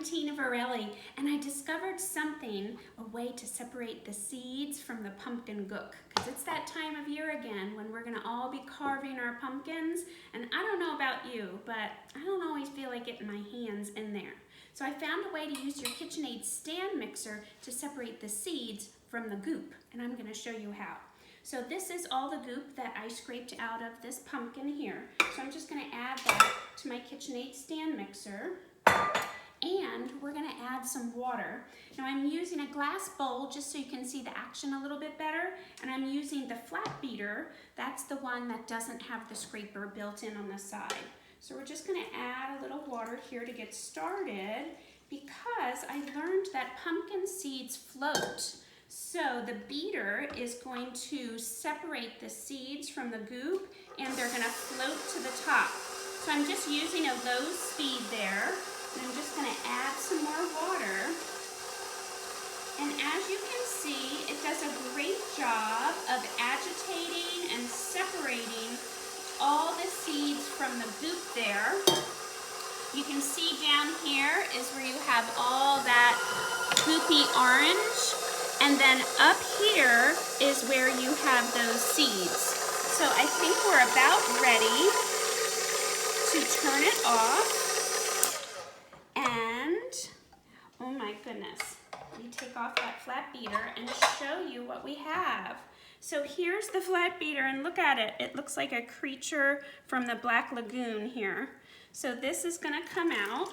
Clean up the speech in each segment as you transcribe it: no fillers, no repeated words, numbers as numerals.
Tina Varelli, and I discovered something, a way to separate the seeds from the pumpkin gook, because it's that time of year again when we're gonna all be carving our pumpkins, and I don't know about you, but I don't always feel like getting my hands in there. So I found a way to use your KitchenAid stand mixer to separate the seeds from the goop, and I'm gonna show you how. So this is all the goop that I scraped out of this pumpkin here. So I'm just gonna add that to my KitchenAid stand mixer. And we're gonna add some water. Now I'm using a glass bowl just so you can see the action a little bit better. And I'm using the flat beater. That's the one that doesn't have the scraper built in on the side. So we're just gonna add a little water here to get started because I learned that pumpkin seeds float. So the beater is going to separate the seeds from the goop and they're gonna float to the top. So I'm just using a low speed there and I'm just gonna add some more water. And as you can see, it does a great job of agitating and separating all the seeds from the goop there. You can see down here is where you have all that goopy orange. And then up here is where you have those seeds. So I think we're about ready to turn it off. And, oh my goodness, let me take off that flat beater and show you what we have. So here's the flat beater and look at it. It looks like a creature from the Black Lagoon here. So this is gonna come out.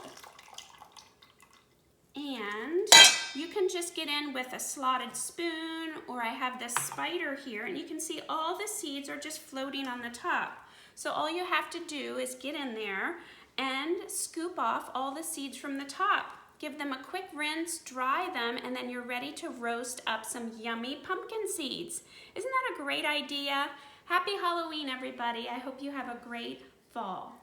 And you can just get in with a slotted spoon, or I have this spider here, and you can see all the seeds are just floating on the top. So all you have to do is get in there and scoop off all the seeds from the top. Give them a quick rinse, dry them, and then you're ready to roast up some yummy pumpkin seeds. Isn't that a great idea? Happy Halloween, everybody. I hope you have a great fall.